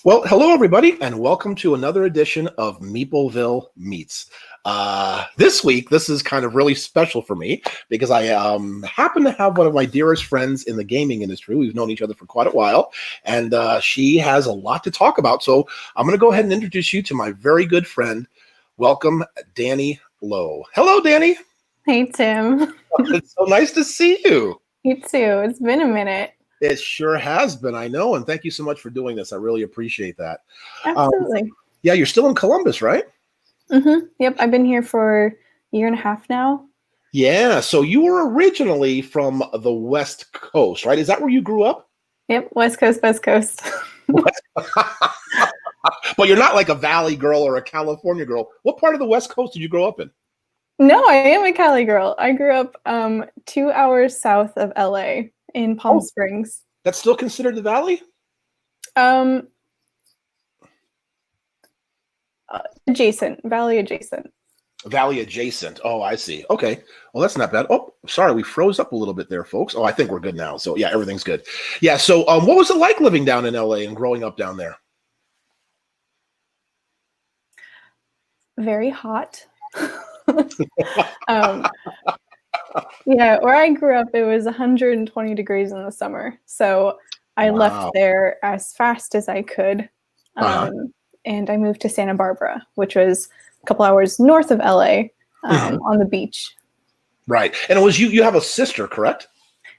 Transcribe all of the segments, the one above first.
Well, hello everybody, and welcome to another edition of Meepleville Meets. This week, this is kind of really special for me because I happen to have one of my dearest friends in the gaming industry. We've known each other for quite a while, and she has a lot to talk about. So I'm going to go ahead and introduce you to my very good friend. Welcome, Danni Lowe. Hello, Danni. Hey, Tim. It's so nice to see you. You too. It's been a minute. It sure has been, I know, and thank you so much for doing this. I really appreciate that. Absolutely. Yeah, you're still in Columbus, right? Mm-hmm. Yep, I've been here for a year and a half now. Yeah, so you were originally from the West Coast, right? Is that where you grew up? Yep, West Coast, West Coast. But you're not like a Valley girl or a California girl. What part of the West Coast did you grow up in? No, I am a Cali girl. I grew up 2 hours south of LA in Palm Springs. That's still considered the Valley? Adjacent, Valley adjacent. Valley adjacent. Oh, I see. Okay. Well, that's not bad. Oh, sorry, we froze up a little bit there, folks. Oh, I think we're good now. So yeah, everything's good. Yeah. So what was it like living down in LA and growing up down there? Very hot. Yeah, where I grew up, it was 120 degrees in the summer. So I left there as fast as I could. And I moved to Santa Barbara, which was a couple hours north of LA on the beach. Right. And it was you have a sister, correct?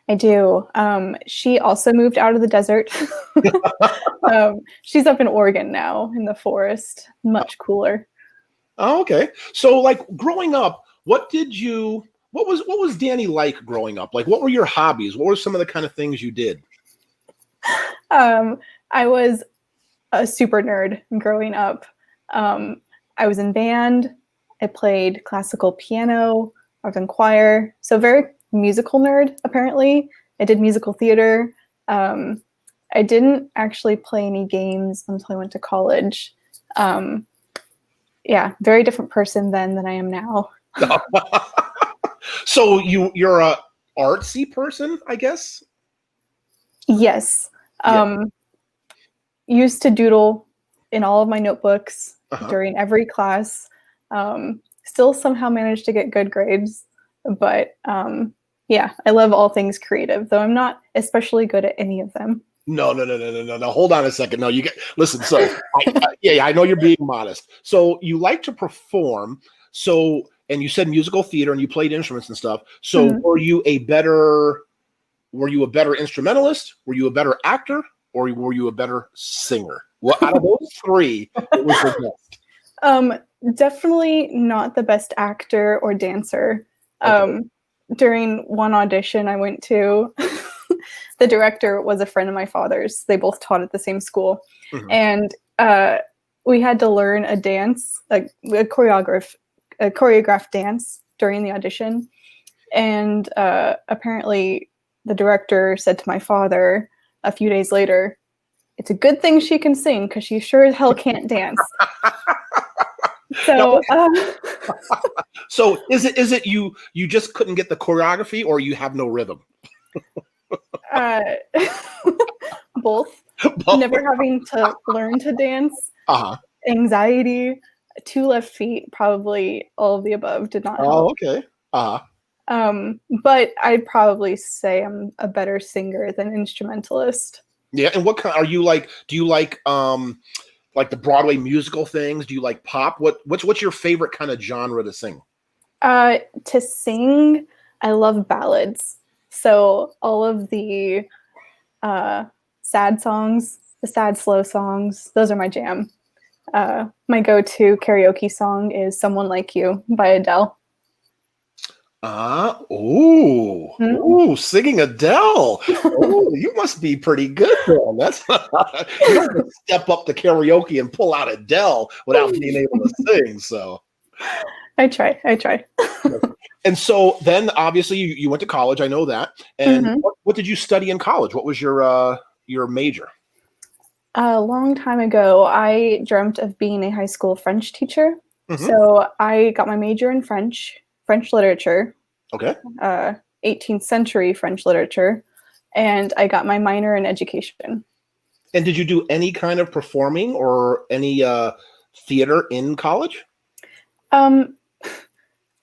I do. She also moved out of the desert. She's up in Oregon now in the forest, much cooler. Oh, okay. So like growing up, what was Danni like growing up? Like what were your hobbies? What were some of the kind of things you did? I was a super nerd growing up. I was in band. I played classical piano. I was in choir. So very musical nerd, apparently. I did musical theater. I didn't actually play any games until I went to college. Yeah, very different person then than I am now. So you're a artsy person, I guess? Yes. Used to doodle in all of my notebooks during every class. Still somehow managed to get good grades. But yeah, I love all things creative, though I'm not especially good at any of them. No. Hold on a second. No, listen. So I know you're being modest. So you like to perform. And you said musical theater and you played instruments and stuff. So were you a better instrumentalist? Were you a better actor? Or were you a better singer? Well, out of those three, what was the best? Definitely not the best actor or dancer. Okay. During one audition I went to, the director was a friend of my father's. They both taught at the same school. And we had to learn a dance, a choreographed dance during the audition. And apparently the director said to my father a few days later, "It's a good thing she can sing because she sure as hell can't dance." So, so is it you just couldn't get the choreography, or you have no rhythm? Both. Never having to learn to dance. Anxiety. 2 left feet. Probably all of the above did not help. Oh, okay. But I'd probably say I'm a better singer than instrumentalist. Yeah, and what kind are you like? Do you like the Broadway musical things? Do you like pop? What's your favorite kind of genre to sing? To sing, I love ballads. So all of the sad songs, the sad slow songs, those are my jam. My go-to karaoke song is "Someone Like You" by Adele. Singing Adele. You must be pretty good, girl. That's you don't have to step up to karaoke and pull out Adele without being able to sing. So I try. And so then obviously you went to college, I know that. And what did you study in college? What was your major? A long time ago, I dreamt of being a high school French teacher. So I got my major in French literature. Okay. 18th century French literature. And I got my minor in education. And did you do any kind of performing or any theater in college? Um,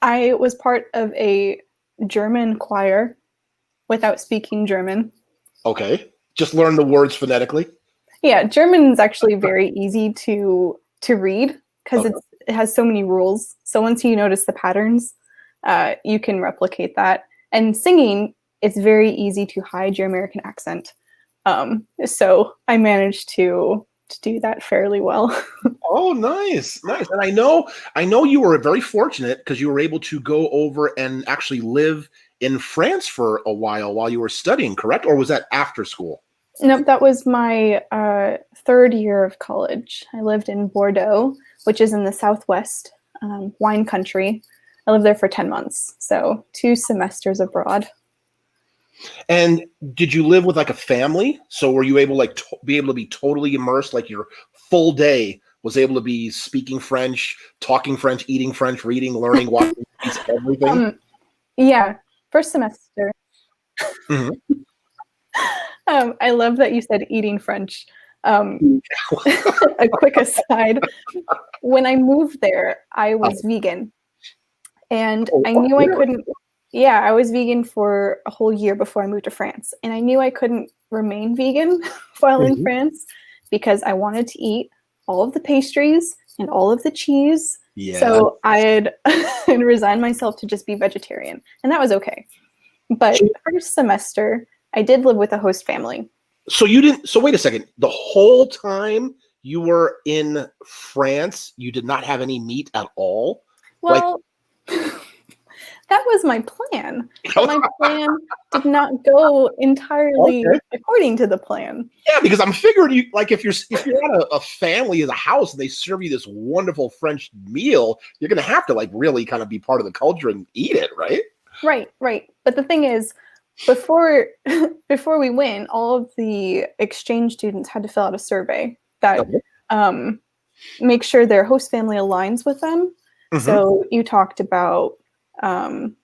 I was part of a German choir without speaking German. Okay. Just learn the words phonetically. Yeah, German is actually very easy to read because Okay. it has so many rules. So once you notice the patterns, you can replicate that. And singing, it's very easy to hide your American accent. So I managed to do that fairly well. Oh, nice, nice. And I know you were very fortunate because you were able to go over and actually live in France for a while you were studying, correct? Or was that after school? Nope, that was my third year of college. I lived in Bordeaux, which is in the southwest wine country. I lived there for 10 months, so 2 semesters abroad. And did you live with like a family? So were you able like be able to be totally immersed, like your full day was able to be speaking French, talking French, eating French, reading, learning, watching, everything? Yeah, first semester. Mhm. I love that you said eating French. A quick aside, when I moved there, I was vegan. And Oh, I knew I really? couldn't, yeah, I was vegan for a whole year before I moved to France. And I knew I couldn't remain vegan while in Mhm. France because I wanted to eat all of the pastries and all of the cheese. Yeah. So I'd resigned myself to just be vegetarian. And that was okay. But So, first semester, I did live with a host family. so you didn't, so wait a second. The whole time you were in France, you did not have any meat at all? Like, Well, that was my plan, but my plan did not go entirely okay. according to the plan. Yeah, because I'm figuring you like if you're at a family in a house and they serve you this wonderful French meal, you're gonna have to like really kind of be part of the culture and eat it, right? Right, right. But the thing is, before before we went, all of the exchange students had to fill out a survey that Okay. um, makes sure their host family aligns with them. Hmm. So you talked about um,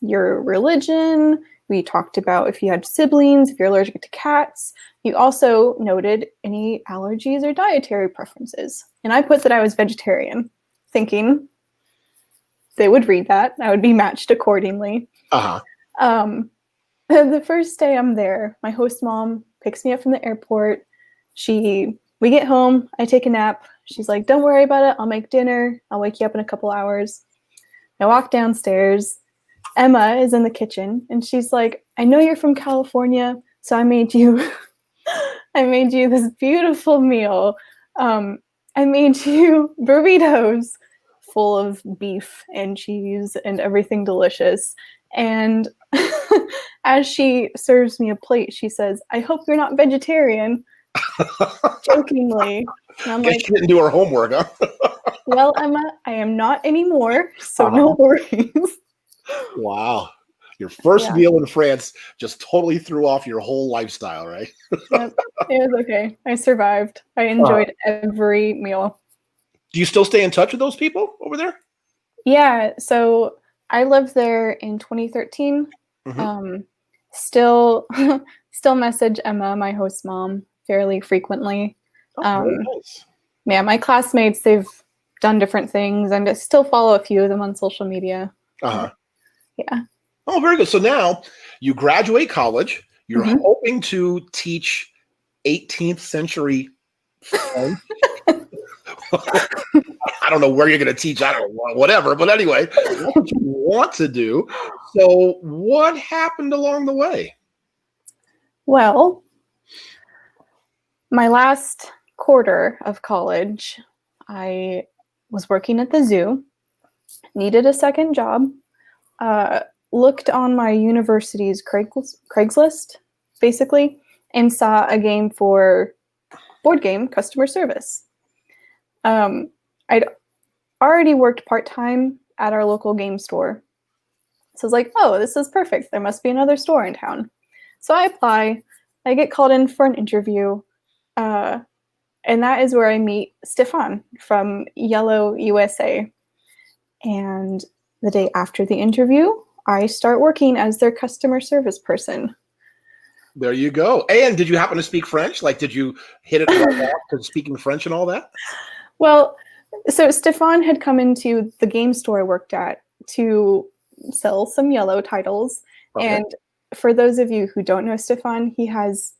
your religion. We talked about if you had siblings, if you're allergic to cats. You also noted any allergies or dietary preferences. And I put that I was vegetarian, thinking they would read that. I would be matched accordingly. Uh-huh. Um, the first day I'm there, my host mom picks me up from the airport. We get home, I take a nap. She's like, "Don't worry about it. I'll make dinner. I'll wake you up in a couple hours." I walk downstairs. Emma is in the kitchen and she's like, "I know you're from California, so I made you I made you this beautiful meal. I made you burritos full of beef and cheese and everything delicious." And as she serves me a plate, she says, "I hope you're not vegetarian," jokingly. And I'm Guess like, she didn't do her homework, huh? "Well, Emma, I am not anymore, so Uh-huh. no worries." Wow. Your first Yeah, meal in France just totally threw off your whole lifestyle, right? yep. It was okay. I survived. I Uh, enjoyed every meal. do you still stay in touch with those people over there? Yeah, so I lived there in 2013. Hmm. Um, still, still message Emma, my host mom, fairly frequently. Oh, very Um, nice. yeah, my classmates, they've done different things, and I still follow a few of them on social media. Uh-huh. But yeah. Oh, very good. So now you graduate college. You're Mhm. hoping to teach 18th century French. I don't know where you're going to teach. I don't know, whatever. But anyway, that's what you want to do. So what happened along the way? Well, my last quarter of college, I was working at the zoo, needed a second job, uh, looked on my university's Craigslist, basically, and saw a game for board game customer service. I'd already worked part time at our local game store. So I was like, "Oh, this is perfect. There must be another store in town." So I apply, I get called in for an interview, uh, and that is where I meet Stefan from Yellow USA. And the day after the interview, I start working as their customer service person. There you go. And did you happen to speak French? Like, did you hit it right off to speaking French and all that? Well, so Stefan had come into the game store I worked at to sell some yellow titles. Okay. And for those of you who don't know Stefan, he has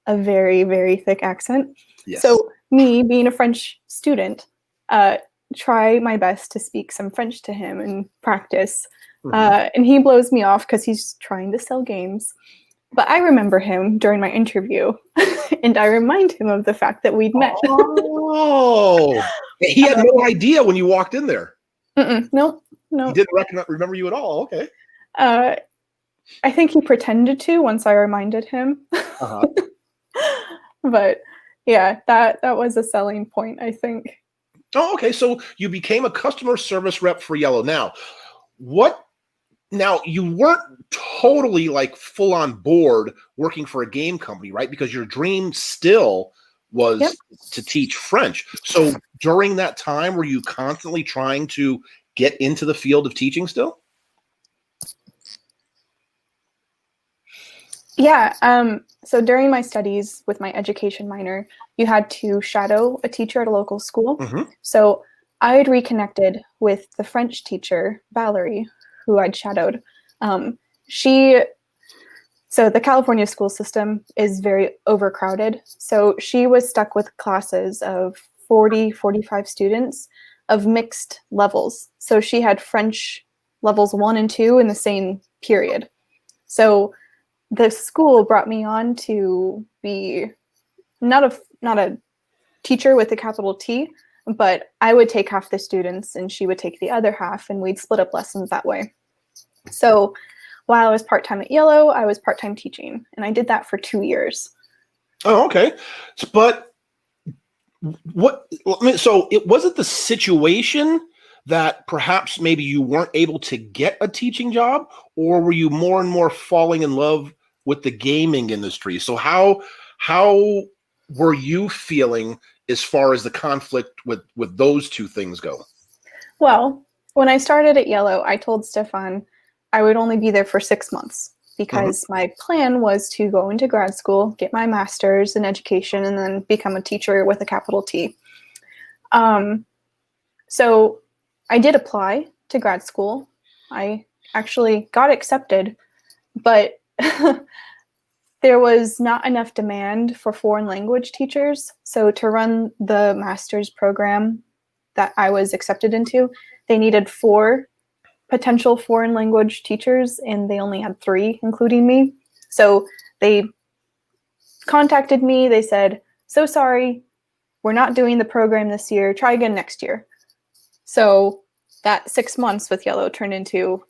a very, very thick accent. Yes. So me, being a French student, try my best to speak some French to him and practice. And he blows me off because he's trying to sell games. But I remember him during my interview, and I remind him of the fact that we'd met. Oh, he had no idea when you walked in there. No. He didn't remember you at all. Okay. I think he pretended to once I reminded him. But yeah, that was a selling point, I think. Oh, okay. So you became a customer service rep for Yellow. Now, you weren't totally like full on board working for a game company, right? Because your dream still was to teach French. So during that time, were you constantly trying to get into the field of teaching still? Yeah. So during my studies with my education minor, you had to shadow a teacher at a local school. So I had reconnected with the French teacher, Valerie, who I'd shadowed. So the California school system is very overcrowded. So she was stuck with classes of 40, 45 students of mixed levels. So she had French levels 1 and 2 in the same period. So the school brought me on to be not a teacher with a capital T, but I would take half the students and she would take the other half, and we'd split up lessons that way. So while I was part-time at Yellow, I was part-time teaching, and I did that for 2 years. Oh, okay. But so it wasn't the situation that perhaps maybe you weren't able to get a teaching job, or were you more and more falling in love with the gaming industry? So how were you feeling as far as the conflict with those two things go? Well, when I started at Yellow, I told Stefan I would only be there for 6 months because my plan was to go into grad school, get my master's in education, and then become a teacher with a capital T. So I did apply to grad school. I actually got accepted, but there was not enough demand for foreign language teachers. So to run the master's program that I was accepted into, they needed 4 potential foreign language teachers, and they only had 3, including me. So they contacted me. They said, "So sorry, we're not doing the program this year. Try again next year." So that 6 months with Yellow turned into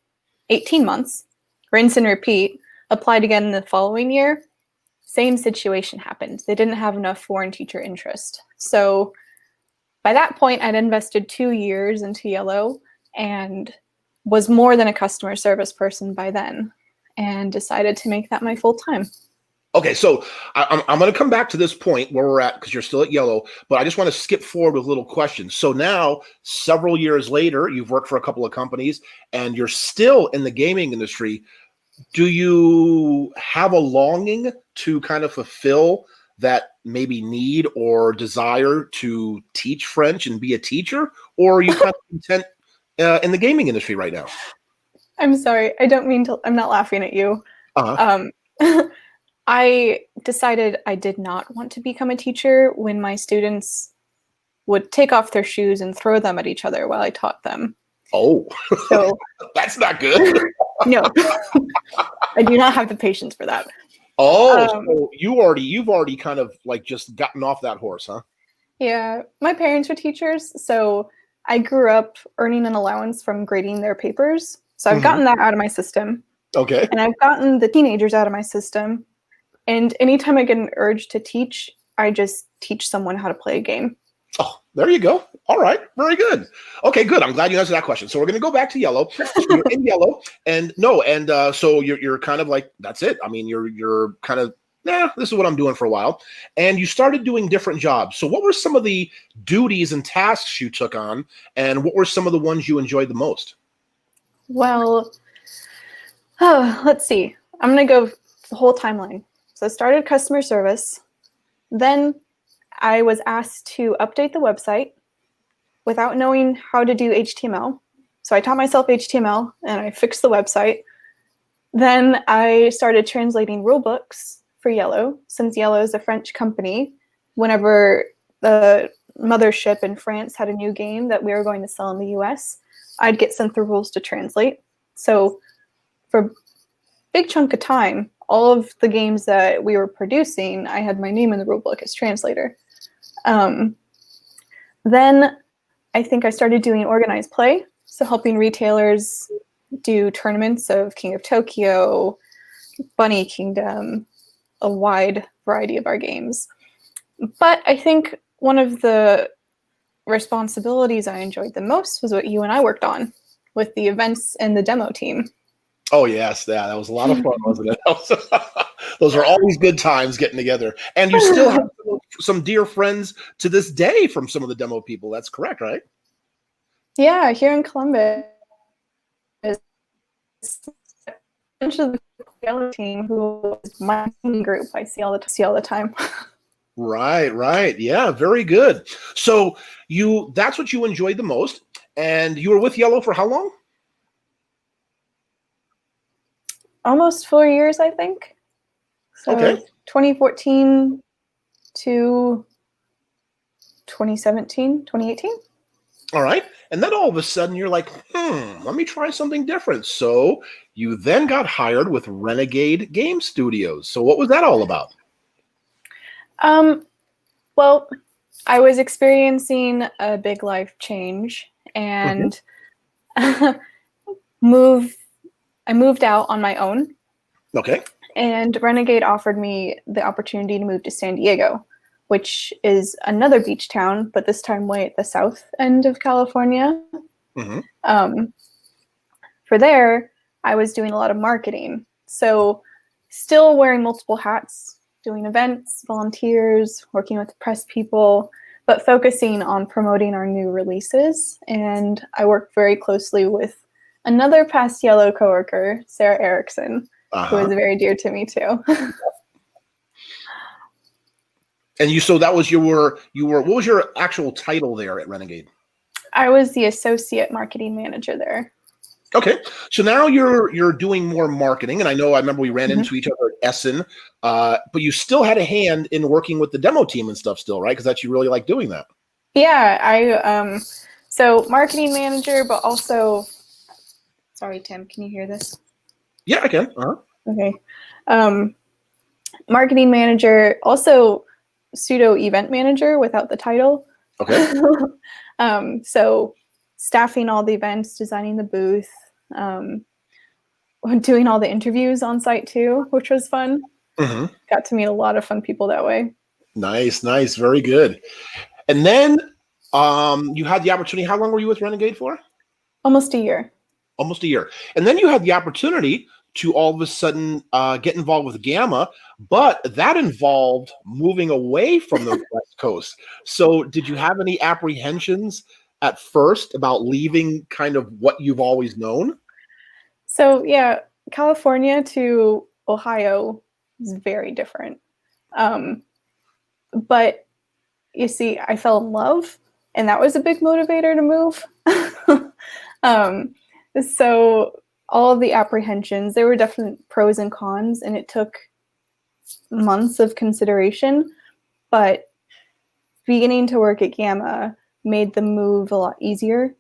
18 months, rinse and repeat, applied again the following year. Same situation happened. They didn't have enough foreign teacher interest. So by that point, I'd invested 2 years into Yellow and was more than a customer service person by then, and decided to make that my full time. Okay, so I'm going to come back to this point where we're at because you're still at Yellow, but I just want to skip forward with little questions. So now, several years later, you've worked for a couple of companies and you're still in the gaming industry. Do you have a longing to kind of fulfill that maybe need or desire to teach French and be a teacher, or are you kind of content in the gaming industry right now? I'm sorry. I don't mean to. I'm not laughing at you. I decided I did not want to become a teacher when my students would take off their shoes and throw them at each other while I taught them. Oh, so that's not good. No, I do not have the patience for that. Oh, so you've already kind of like just gotten off that horse, huh? Yeah, my parents were teachers, so I grew up earning an allowance from grading their papers. So I've gotten that out of my system. Okay. And I've gotten the teenagers out of my system. And anytime I get an urge to teach, I just teach someone how to play a game. Oh, there you go. All right. Very good. Okay, good. I'm glad you answered that question. So we're going to go back to Yellow. So you're in Yellow, so you're kind of like, that's it. I mean, you're kind of, this is what I'm doing for a while. And you started doing different jobs. So what were some of the duties and tasks you took on, and what were some of the ones you enjoyed the most? Well, let's see. I'm going to go the whole timeline. So I started customer service. Then I was asked to update the website without knowing how to do HTML. So I taught myself HTML and I fixed the website. Then I started translating rulebooks for Yellow, since Yellow is a French company. Whenever the mothership in France had a new game that we were going to sell in the US, I'd get sent the rules to translate. So for a big chunk of time, all of the games that we were producing, I had my name in the rulebook as translator. Then I think I started doing organized play, so helping retailers do tournaments of King of Tokyo, Bunny Kingdom, a wide variety of our games. But I think one of the responsibilities I enjoyed the most was what you and I worked on with the events and the demo team. Oh yes, that was a lot of fun, wasn't it? Those are always good times getting together. And you still have some dear friends to this day from some of the demo people. That's correct, right? Yeah, here in Columbus, a bunch of the Yellow team who is my group I see all the time. Right. Yeah, very good. So that's what you enjoyed the most. And you were with Yellow for how long? Almost 4 years, I think. So Okay. 2014 to 2017, 2018. All right. And then all of a sudden you're like, let me try something different. So you then got hired with Renegade Game Studios. So what was that all about? Well, I was experiencing a big life change and I moved out on my own. Okay. And Renegade offered me the opportunity to move to San Diego, which is another beach town, but this time way at the south end of California. For there, I was doing a lot of marketing. So still wearing multiple hats, doing events, volunteers, working with press people, but focusing on promoting our new releases. And I worked very closely with another past Yellow coworker, Sarah Erickson, who is very dear to me too. And so that was what was your actual title there at Renegade? I was the associate marketing manager there. Okay, so now you're doing more marketing, and I remember we ran into each other at Essen, but you still had a hand in working with the demo team and stuff still, right? Because you really like doing that. Yeah, so marketing manager, but also, sorry, Tim, can you hear this? Yeah, I can. Okay. Marketing manager, also pseudo event manager without the title. Okay. So staffing all the events, designing the booth, doing all the interviews on site too, which was fun. Got to meet a lot of fun people that way. Nice. Very good. And then you had the opportunity. How long were you with Renegade for? Almost a year. Almost a year. And then you had the opportunity to all of a sudden get involved with Gamma, but that involved moving away from the West Coast. So did you have any apprehensions at first about leaving kind of what you've always known? So yeah, California to Ohio is very different. But you see, I fell in love, and that was a big motivator to move. So all of the apprehensions, there were definite pros and cons, and it took months of consideration, but beginning to work at Gamma made the move a lot easier.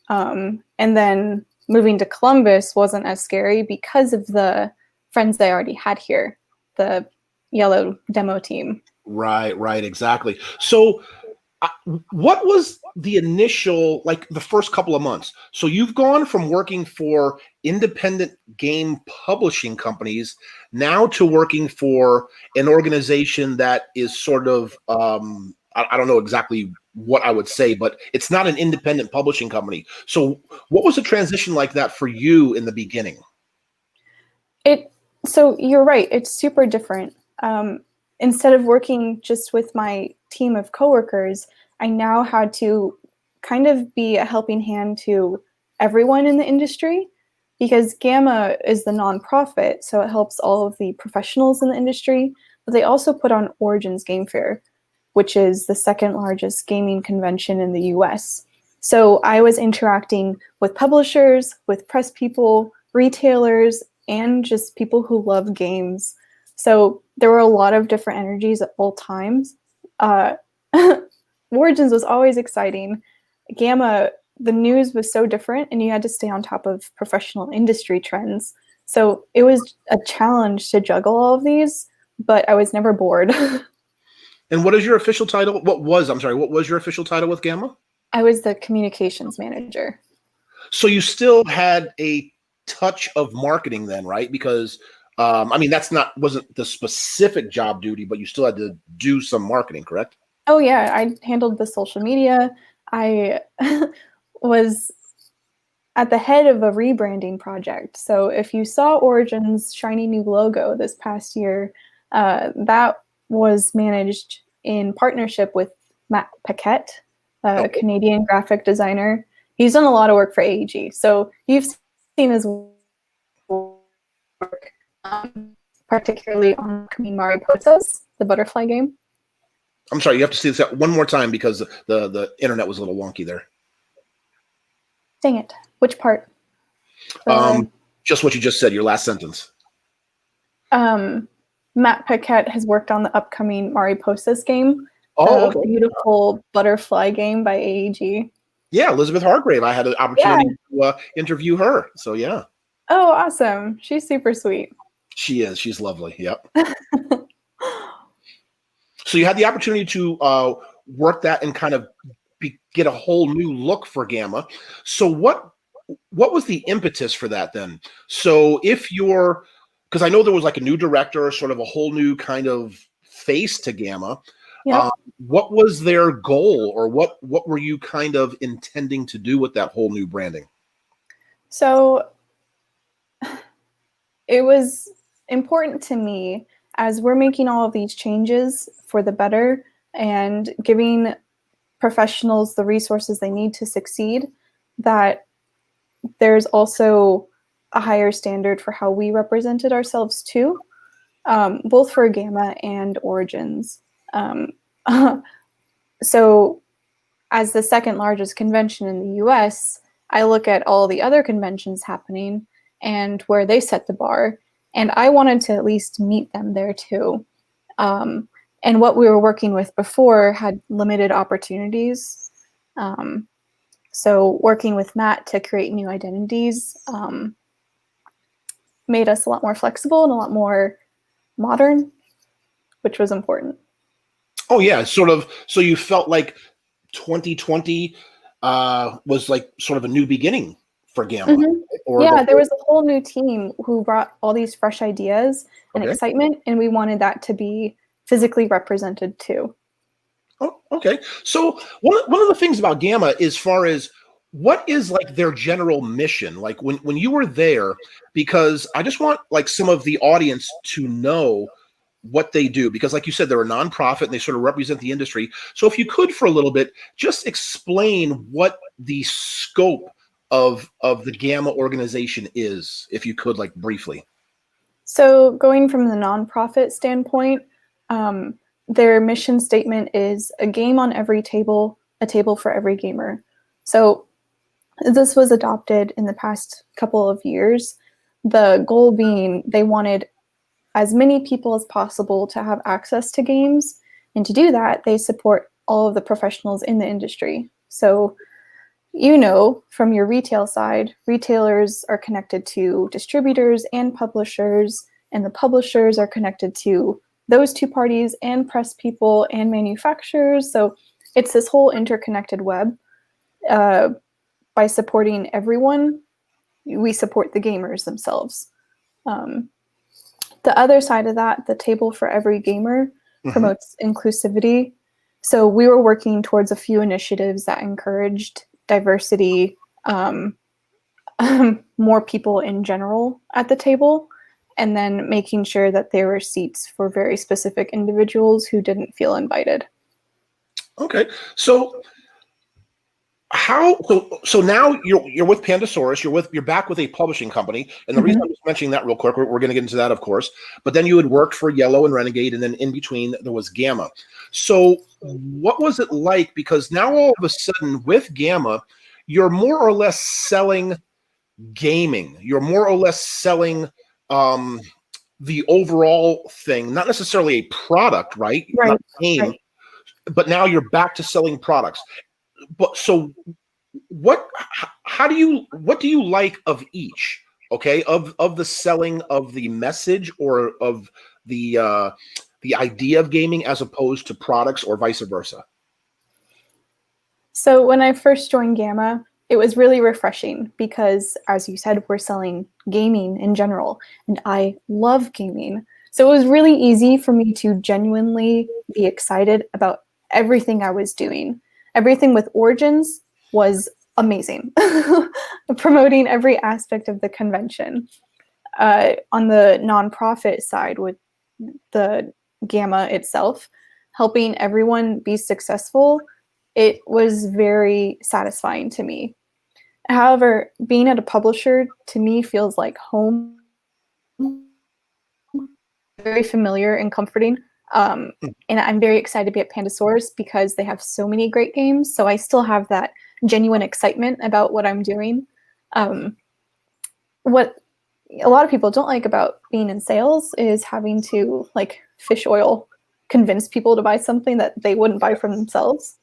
And then moving to Columbus wasn't as scary because of the friends I already had here, the Yellow demo team. Right, exactly. So what was the initial, like the first couple of months? So you've gone from working for independent game publishing companies now to working for an organization that is sort of, I don't know exactly what I would say, but it's not an independent publishing company. So what was a transition like that for you in the beginning? So you're right, it's super different. Instead of working just with my team of coworkers, I now had to kind of be a helping hand to everyone in the industry, because Gamma is the nonprofit, so it helps all of the professionals in the industry, but they also put on Origins Game Fair, which is the second largest gaming convention in the US. So I was interacting with publishers, with press people, retailers, and just people who love games. So there were a lot of different energies at all times. Origins was always exciting. Gamma, the news was so different, and you had to stay on top of professional industry trends. So it was a challenge to juggle all of these, but I was never bored. And what is your official title? What was your official title with Gamma? I was the communications manager. So you still had a touch of marketing then, right? Because I mean, wasn't the specific job duty, but you still had to do some marketing, correct? Oh yeah, I handled the social media. I was at the head of a rebranding project. So if you saw Origin's shiny new logo this past year, that was managed in partnership with Matt Paquette, a Canadian graphic designer. He's done a lot of work for AEG. So you've seen his work, particularly on Mariposas, the butterfly game. I'm sorry, you have to see this one more time because the internet was a little wonky there. Dang it. Which part? Just what you just said, your last sentence. Matt Paquette has worked on the upcoming Mariposas game. Okay. Beautiful butterfly game by AEG. Yeah, Elizabeth Hargrave. I had an opportunity to interview her. So yeah. Oh, awesome. She's super sweet. She is. She's lovely. Yep. So you had the opportunity to work that and kind of get a whole new look for Gamma. So what was the impetus for that then? So because I know there was like a new director, sort of a whole new kind of face to Gamma. Yep. What was their goal, or what were you kind of intending to do with that whole new branding? So it was important to me, as we're making all of these changes for the better and giving professionals the resources they need to succeed, that there's also a higher standard for how we represented ourselves too, both for Gamma and Origins. So as the second largest convention in the US, I look at all the other conventions happening and where they set the bar, and I wanted to at least meet them there too. And what we were working with before had limited opportunities. So working with Matt to create new identities made us a lot more flexible and a lot more modern, which was important. Oh yeah, sort of. So you felt like 2020 was like sort of a new beginning for Gamma. Mm-hmm. There was a whole new team who brought all these fresh ideas and excitement, and we wanted that to be physically represented too. Oh, okay. So one of the things about Gamma, as far as what is like their general mission, like when you were there, because I just want like some of the audience to know what they do, because like you said, they're a nonprofit and they sort of represent the industry. So if you could, for a little bit, just explain what the scope of the Gamma organization is, if you could, like briefly. So going from the nonprofit standpoint, their mission statement is a game on every table, a table for every gamer. So this was adopted in the past couple of years. The goal being they wanted as many people as possible to have access to games. And to do that, they support all of the professionals in the industry. So, from your retail side, retailers are connected to distributors and publishers, and the publishers are connected to those two parties and press people and manufacturers. So it's this whole interconnected web. By supporting everyone, we support the gamers themselves. The other side of that, the table for every gamer, promotes inclusivity. So we were working towards a few initiatives that encouraged diversity, more people in general at the table, and then making sure that there were seats for very specific individuals who didn't feel invited. Okay. So so now you're with Pandasaurus, you're back with a publishing company, and the reason I'm just mentioning that real quick, we're going to get into that, of course, but then you had worked for Yellow and Renegade, and then in between there was Gamma. So what was it like? Because now all of a sudden with Gamma, you're more or less selling gaming. You're more or less selling the overall thing, not necessarily a product, right? Not a game, Right. but now you're back to selling products. But so what do you like of each, okay, of the selling of the message or of the idea of gaming as opposed to products or vice versa? So when I first joined Gamma, it was really refreshing because, as you said, we're selling gaming in general, and I love gaming. So it was really easy for me to genuinely be excited about everything I was doing. Everything with Origins was amazing, promoting every aspect of the convention. On the nonprofit side, with the Gamma itself, helping everyone be successful, it was very satisfying to me. However, being at a publisher to me feels like home, very familiar and comforting. And I'm very excited to be at Pandasaurus because they have so many great games. So I still have that genuine excitement about what I'm doing. What a lot of people don't like about being in sales is having to, like, fish oil, convince people to buy something that they wouldn't buy for themselves.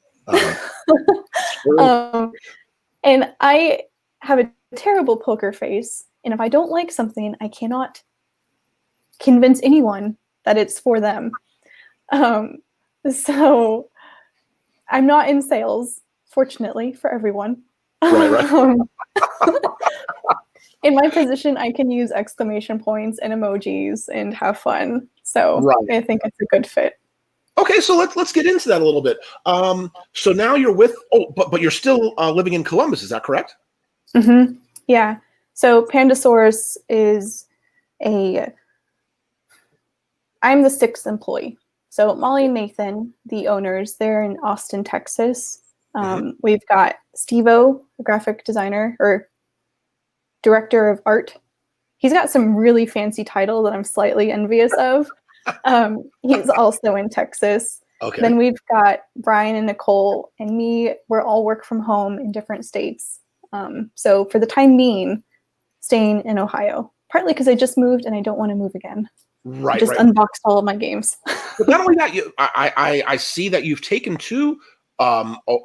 And I have a terrible poker face. And if I don't like something, I cannot convince anyone that it's for them. So I'm not in sales, fortunately for everyone. Right. In my position, I can use exclamation points and emojis and have fun. So I think it's a good fit. Okay, so let's get into that a little bit. So now you're with but you're still living in Columbus, is that correct? Mm-hmm. Yeah. So Pandasaurus is I'm the sixth employee. So Molly and Nathan, the owners, they're in Austin, Texas. We've got Steve-O, a graphic designer or director of art. He's got some really fancy title that I'm slightly envious of. He's also in Texas. Okay. Then we've got Brian and Nicole and me. We're all work from home in different states. So for the time being, staying in Ohio, partly because I just moved and I don't want to move again. Right. Just unboxed all of my games. But not only that, I see that you've taken to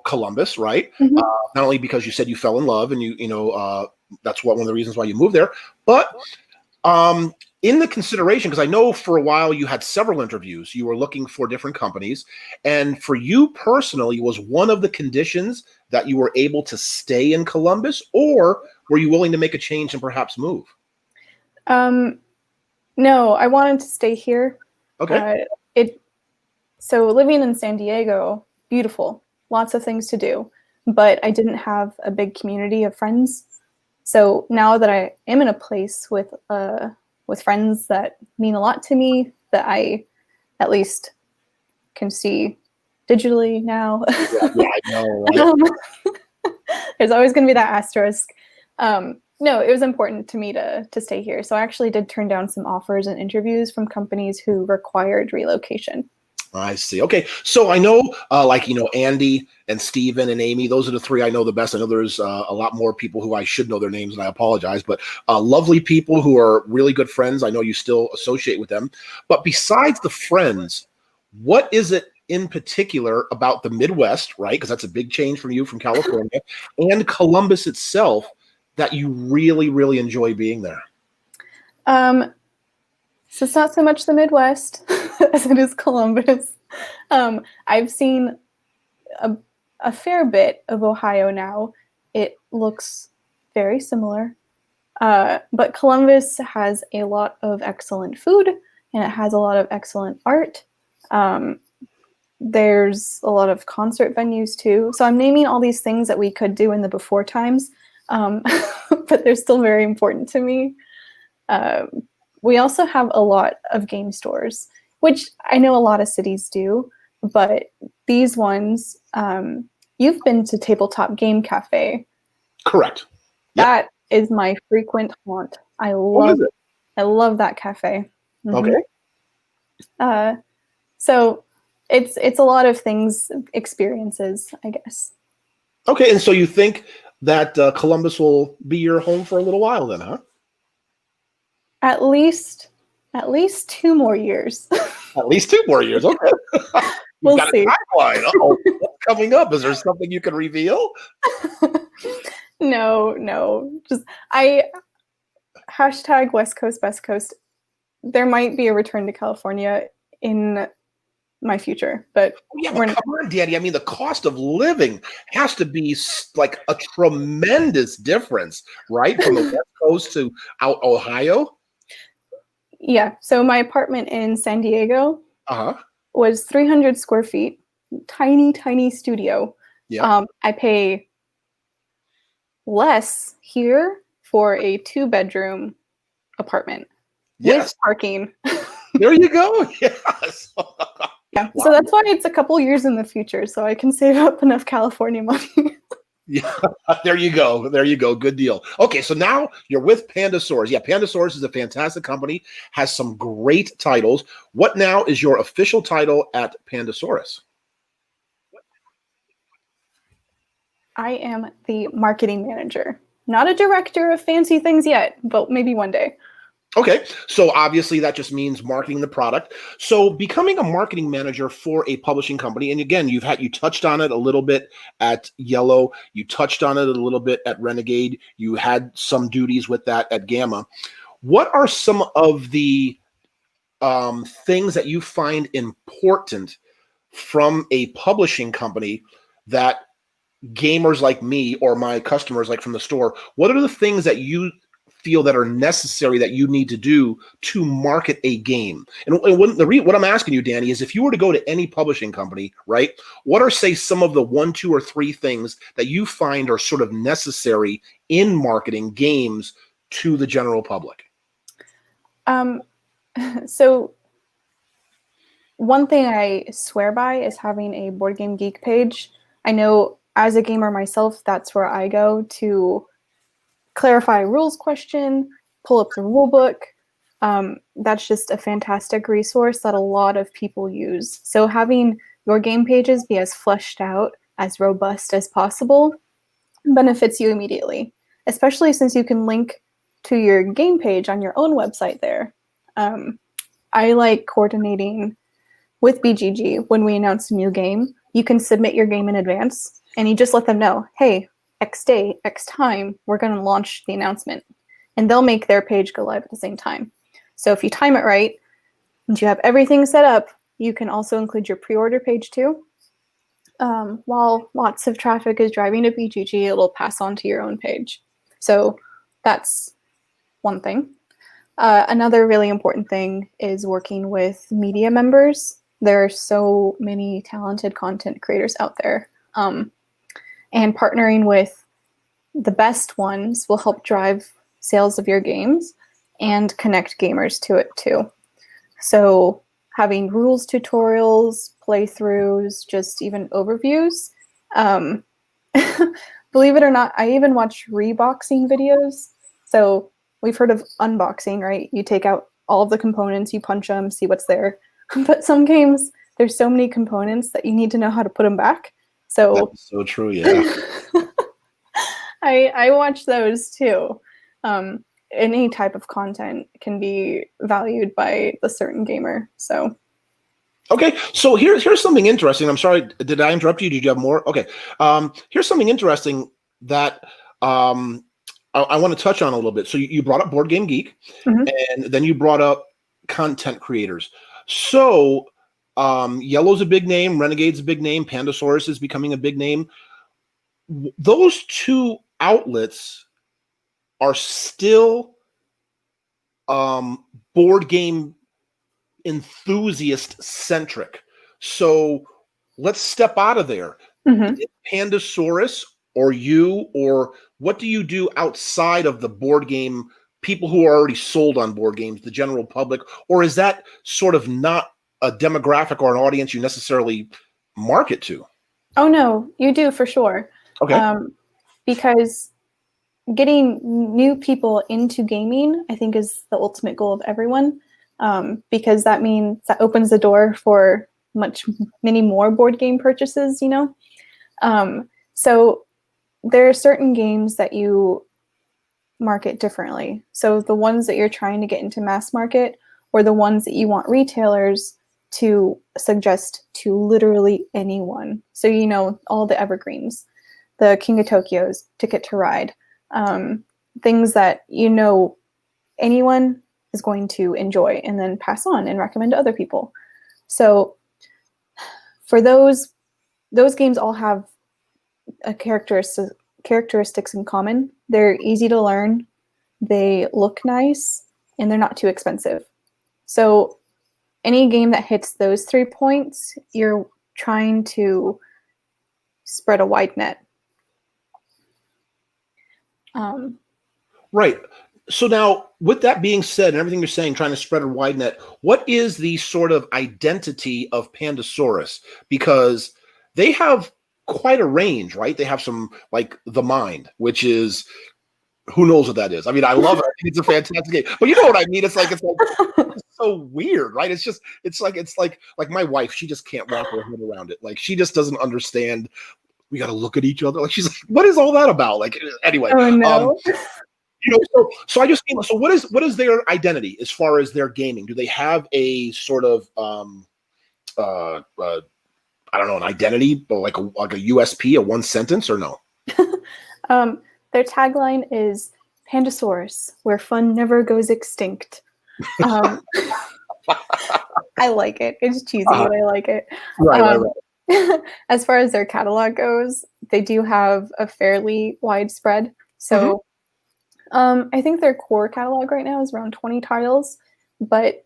Columbus, right? Mm-hmm. Not only because you said you fell in love and you know that's one of the reasons why you moved there, but in the consideration, because I know for a while you had several interviews, you were looking for different companies, and for you personally, was one of the conditions that you were able to stay in Columbus, or were you willing to make a change and perhaps move? No, I wanted to stay here. Okay. So living in San Diego, beautiful, lots of things to do, but I didn't have a big community of friends. So now that I am in a place with friends that mean a lot to me, that I at least can see digitally now. Yeah, I know, right? There's always going to be that asterisk. No, it was important to me to stay here. So I actually did turn down some offers and interviews from companies who required relocation. I see. Okay. So I know, Andy and Steven and Amy, those are the three I know the best. I know there's a lot more people who I should know their names, and I apologize, but lovely people who are really good friends. I know you still associate with them. But besides the friends, what is it in particular about the Midwest, right? Because that's a big change from you from California, and Columbus itself, that you really, really enjoy being there? So it's not so much the Midwest as it is Columbus. I've seen a fair bit of Ohio now. It looks very similar. But Columbus has a lot of excellent food, and it has a lot of excellent art. There's a lot of concert venues too. So I'm naming all these things that we could do in the before times, but they're still very important to me. We also have a lot of game stores, which I know a lot of cities do, but these ones, you've been to Tabletop Game Cafe. Correct. Yep. That is my frequent haunt. I What is it? love that cafe. Okay. So it's a lot of things, experiences, I guess. Okay, and so you think that Columbus will be your home for a little while then, huh? At least 2 more years. At least 2 more years. Okay. We'll got see. a timeline. Oh, what's coming up? Is there something you can reveal? No. Just hashtag West Coast, Best Coast. There might be a return to California in my future, but come on, Danny. I mean, the cost of living has to be like a tremendous difference, right? From the West Coast to out Ohio. Yeah. So my apartment in San Diego was 300 square feet, tiny studio. Yeah. I pay less here for a 2-bedroom apartment with parking. There you go. Yes. Yeah. Wow. So that's why it's a couple years in the future, so I can save up enough California money. Yeah, there you go. Good deal. Okay, so now you're with Pandasaurus. Yeah, Pandasaurus is a fantastic company, has some great titles. What now is your official title at Pandasaurus? I am the marketing manager. Not a director of fancy things yet, but maybe one day. Okay, so obviously that just means marketing the product. So becoming a marketing manager for a publishing company, and again, you touched on it a little bit at Yellow, you touched on it a little bit at Renegade, you had some duties with that at Gamma. What are some of the things that you find important from a publishing company that gamers like me or my customers like from the store, what are the things that you feel that are necessary that you need to do to market a game? And what I'm asking you, Danny, is if you were to go to any publishing company, right, what are, say, some of the 1, 2, or 3 things that you find are sort of necessary in marketing games to the general public? So one thing I swear by is having a Board Game Geek page. I know as a gamer myself, that's where I go to clarify a rules question, pull up the rule book. That's just a fantastic resource that a lot of people use. So having your game pages be as fleshed out, as robust as possible, benefits you immediately, especially since you can link to your game page on your own website there. I like coordinating with BGG when we announce a new game. You can submit your game in advance, and you just let them know, hey, X day, X time, we're going to launch the announcement. And they'll make their page go live at the same time. So if you time it right, and you have everything set up, you can also include your pre-order page too. While lots of traffic is driving to BGG, it'll pass on to your own page. So that's one thing. Another really important thing is working with media members. There are so many talented content creators out there. And partnering with the best ones will help drive sales of your games and connect gamers to it too. So having rules tutorials, playthroughs, just even overviews. Believe it or not, I even watch reboxing videos. So we've heard of unboxing, right? You take out all of the components, you punch them, see what's there. But some games, there's so many components that you need to know how to put them back. So that's so true, yeah. I watch those too. Any type of content can be valued by a certain gamer. So okay, so here's something interesting. I'm sorry, did I interrupt you? Did you have more? Okay, here's something interesting that I want to touch on a little bit. So you brought up Board Game Geek, and then you brought up content creators. So Yellow's a big name, Renegade's a big name, Pandasaurus is becoming a big name. Those 2 outlets are still board game enthusiast centric. So let's step out of there. Pandasaurus or you, or what do you do outside of the board game people who are already sold on board games, the general public, or is that sort of not a demographic or an audience you necessarily market to? Oh no, you do for sure. Okay. Because getting new people into gaming, I think, is the ultimate goal of everyone. Because that means that opens the door for many more board game purchases, you know? So there are certain games that you market differently. So the ones that you're trying to get into mass market, or the ones that you want retailers to suggest to literally anyone. So, you know, all the evergreens, the King of Tokyo's, Ticket to Ride, things that, you know, anyone is going to enjoy and then pass on and recommend to other people. So for those games all have a characteristics in common. They're easy to learn, they look nice, and they're not too expensive. So any game that hits those 3 points, you're trying to spread a wide net. Right. So now, with that being said, and everything you're saying, trying to spread a wide net, what is the sort of identity of Pandasaurus? Because they have quite a range, right? They have some, like The Mind, which is, who knows what that is? I mean, I love it. I think it's a fantastic game, but you know what I mean? It's so weird, right? It's like my wife. She just can't wrap her head around it. Like, she just doesn't understand. We got to look at each other. Like, she's like, what is all that about? Like, anyway. Oh no. You know, so I just mean, so what is their identity as far as their gaming? Do they have a sort of I don't know, an identity, but like a USP, a one sentence, or no? Their tagline is Pandasaurus, where fun never goes extinct. I like it. It's cheesy, but I like it. Right. As far as their catalog goes, they do have a fairly wide spread. So I think their core catalog right now is around 20 titles. But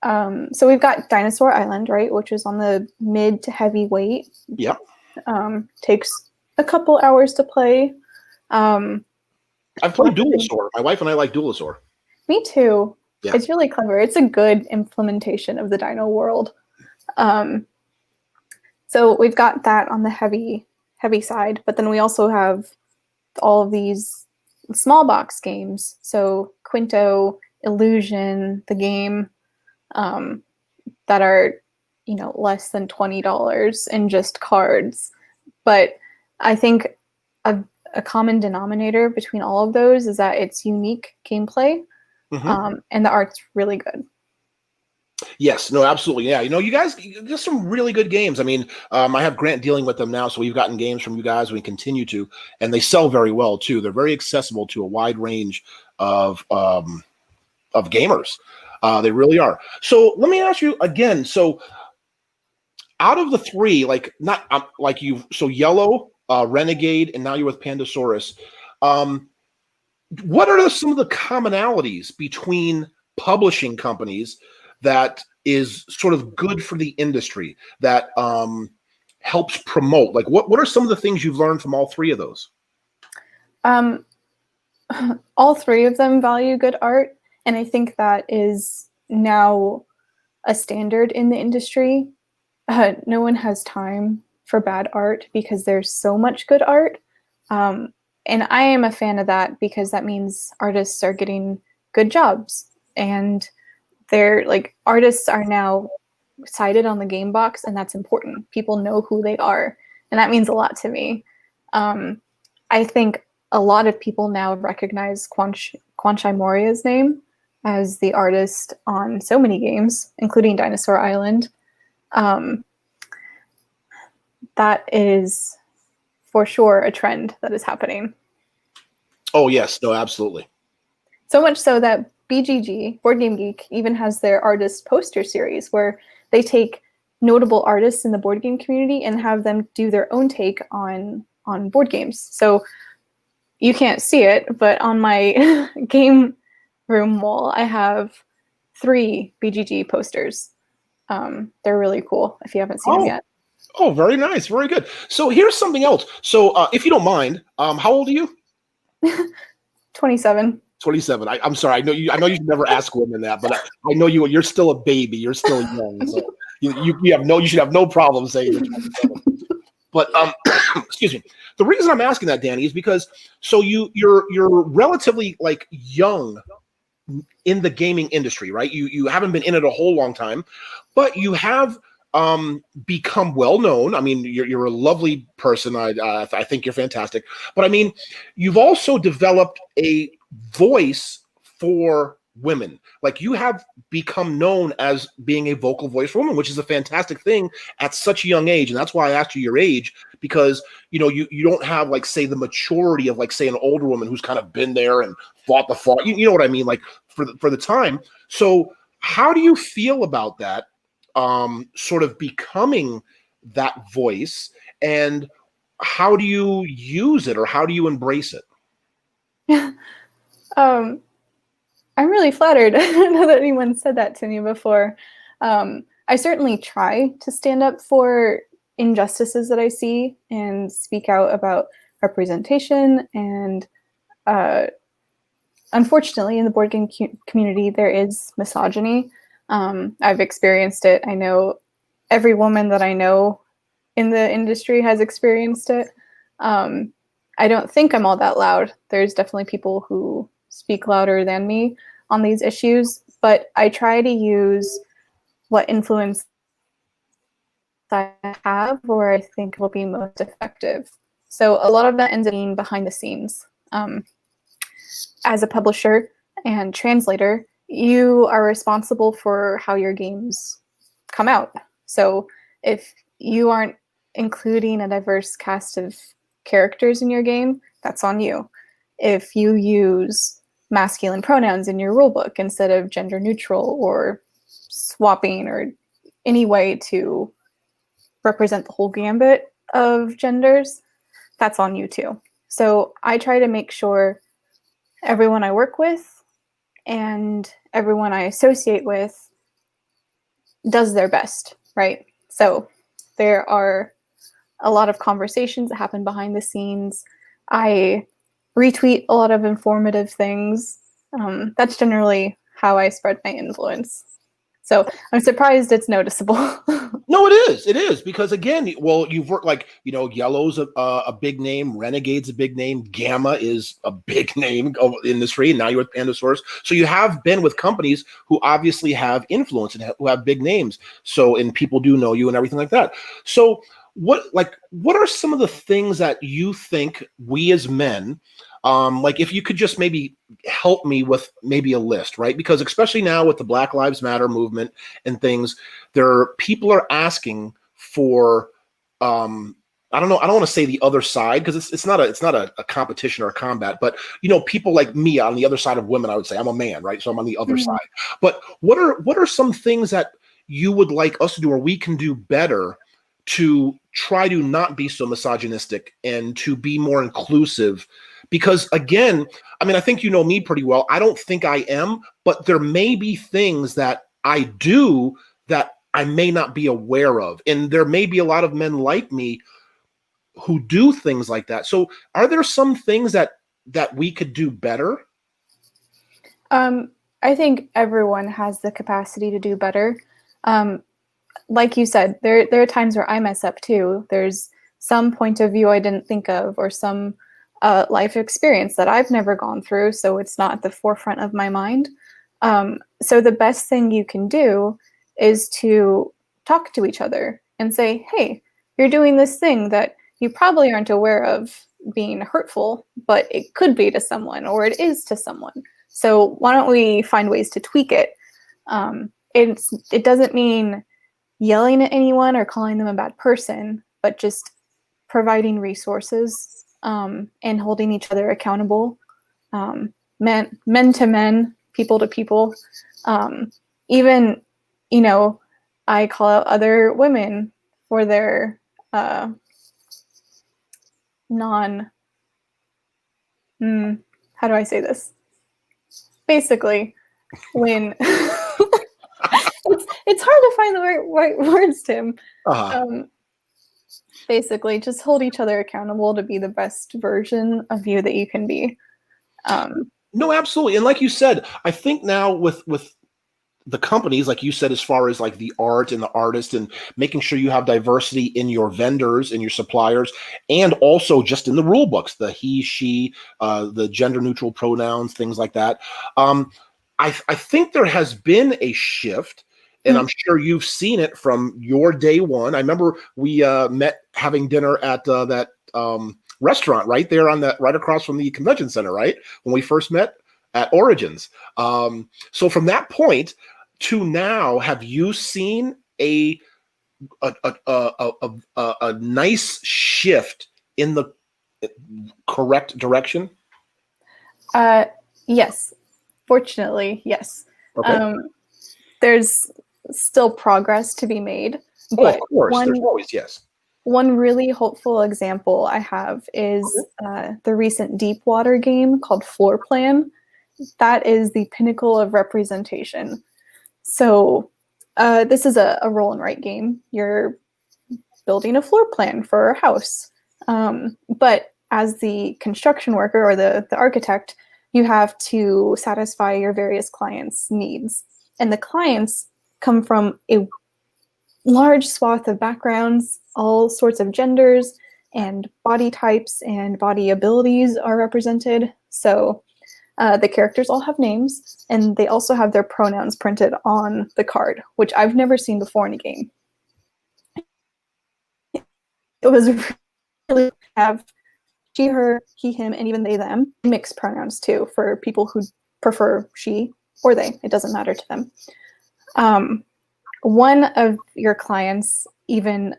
so we've got Dinosaur Island, right, which is on the mid to heavy weight. Yep. Takes a couple hours to play. I've played Duelosaur. My wife and I like Duelosaur. Me too. Yeah. It's really clever. It's a good implementation of the Dino world. So we've got that on the heavy side, but then we also have all of these small box games. So Quinto, Illusion, the game, that are, you know, less than $20 and just cards. But I think a common denominator between all of those is that it's unique gameplay, and the art's really good. Yes, no, absolutely. Yeah, you know, you guys, there's some really good games. I mean, I have Grant dealing with them now, so we've gotten games from you guys. We continue to, and they sell very well too. They're very accessible to a wide range of gamers. They really are. So let me ask you again. So out of the three, like not like you, so Yellow, Renegade, and now you're with Pandasaurus. What are some of the commonalities between publishing companies that is sort of good for the industry, that helps promote? Like, what are some of the things you've learned from all three of those? All three of them value good art, and I think that is now a standard in the industry. No one has time for bad art because there's so much good art. And I am a fan of that because that means artists are getting good jobs, and they're like, artists are now cited on the game box, and that's important. People know who they are, and that means a lot to me. I think a lot of people now recognize Kwanchai Moria's name as the artist on so many games, including Dinosaur Island. That is for sure a trend that is happening. Oh, yes. No, absolutely. So much so that BGG, Board Game Geek, even has their artist poster series where they take notable artists in the board game community and have them do their own take on board games. So you can't see it, but on my game room wall, I have 3 BGG posters. They're really cool if you haven't seen them yet. Oh, very nice. Very good. So here's something else. So if you don't mind, how old are you? 27. 27. I'm sorry. I know you should never ask women that, but I know you're still a baby. You're still young. So you should have no problem saying you're 27. But excuse me. The reason I'm asking that, Danny, is because so you're relatively like young in the gaming industry, right? You haven't been in it a whole long time, but you have become well known. I mean, you're a lovely person. I think you're fantastic. But I mean, you've also developed a voice for women. Like you have become known as being a vocal voice for women, which is a fantastic thing at such a young age. And that's why I asked you your age, because you don't have like say the maturity of like say an older woman who's kind of been there and fought the fight. You know what I mean? Like for the time. So how do you feel about that? Sort of becoming that voice, and how do you use it or how do you embrace it? I'm really flattered. I don't know that anyone said that to me before. I certainly try to stand up for injustices that I see and speak out about representation. And unfortunately, in the board game community, there is misogyny. I've experienced it. I know every woman that I know in the industry has experienced it. I don't think I'm all that loud. There's definitely people who speak louder than me on these issues, but I try to use what influence I have where I think will be most effective. So a lot of that ends up being behind the scenes. As a publisher and translator, you are responsible for how your games come out. So if you aren't including a diverse cast of characters in your game, that's on you. If you use masculine pronouns in your rulebook instead of gender neutral or swapping or any way to represent the whole gambit of genders, that's on you too. So I try to make sure everyone I work with and everyone I associate with does their best, right? So there are a lot of conversations that happen behind the scenes. I retweet a lot of informative things. That's generally how I spread my influence. So I'm surprised it's noticeable. No, it is because again, well, you've worked like Yellow's a big name, Renegade's a big name, Gamma is a big name in the industry, and now you're with Pandasaurus. So you have been with companies who obviously have influence and who have big names. So and people do know you and everything like that. So what are some of the things that you think we as men, like if you could just maybe help me with maybe a list, right? Because especially now with the Black Lives Matter movement and things, people are asking for I don't know, I don't want to say the other side because it's not a competition or a combat, but people like me on the other side of women, I would say I'm a man, right? So I'm on the other side. But what are some things that you would like us to do or we can do better to try to not be so misogynistic and to be more inclusive? Because again, I mean, I think you know me pretty well. I don't think I am, but there may be things that I do that I may not be aware of. And there may be a lot of men like me who do things like that. So are there some things that we could do better? I think everyone has the capacity to do better. Like you said, there are times where I mess up too. There's some point of view I didn't think of or some life experience that I've never gone through, so it's not at the forefront of my mind. So the best thing you can do is to talk to each other and say, hey, you're doing this thing that you probably aren't aware of being hurtful, but it could be to someone or it is to someone. So why don't we find ways to tweak it? It doesn't mean yelling at anyone or calling them a bad person, but just providing resources and holding each other accountable, men to men, people to people. Even, I call out other women for their how do I say this? Basically, when it's hard to find the right words, Tim. Basically, just hold each other accountable to be the best version of you that you can be. No, absolutely. And like you said, I think now with the companies, like you said, as far as like the art and the artist and making sure you have diversity in your vendors and your suppliers, and also just in the rule books, the he, she, the gender neutral pronouns, things like that. I think there has been a shift, and I'm sure you've seen it from your day one. I remember we met having dinner at that restaurant right there on that, right across from the convention center, right? When we first met at Origins. So from that point to now, have you seen a nice shift in the correct direction? Yes. Fortunately, yes. Okay. There's still progress to be made, Oh, but of course. There's always, yes. one really hopeful example I have is the recent Deepwater game called Floor Plan. That is the pinnacle of representation. So this is a roll and write game. You're building a floor plan for a house. But as the construction worker or the architect, you have to satisfy your various clients' needs. And the clients come from a large swath of backgrounds, all sorts of genders and body types and body abilities are represented. So the characters all have names, and they also have their pronouns printed on the card, which I've never seen before in a game. It was really have she, her, he, him, and even they, them. Mixed pronouns too for people who prefer she or they. It doesn't matter to them. One of your clients even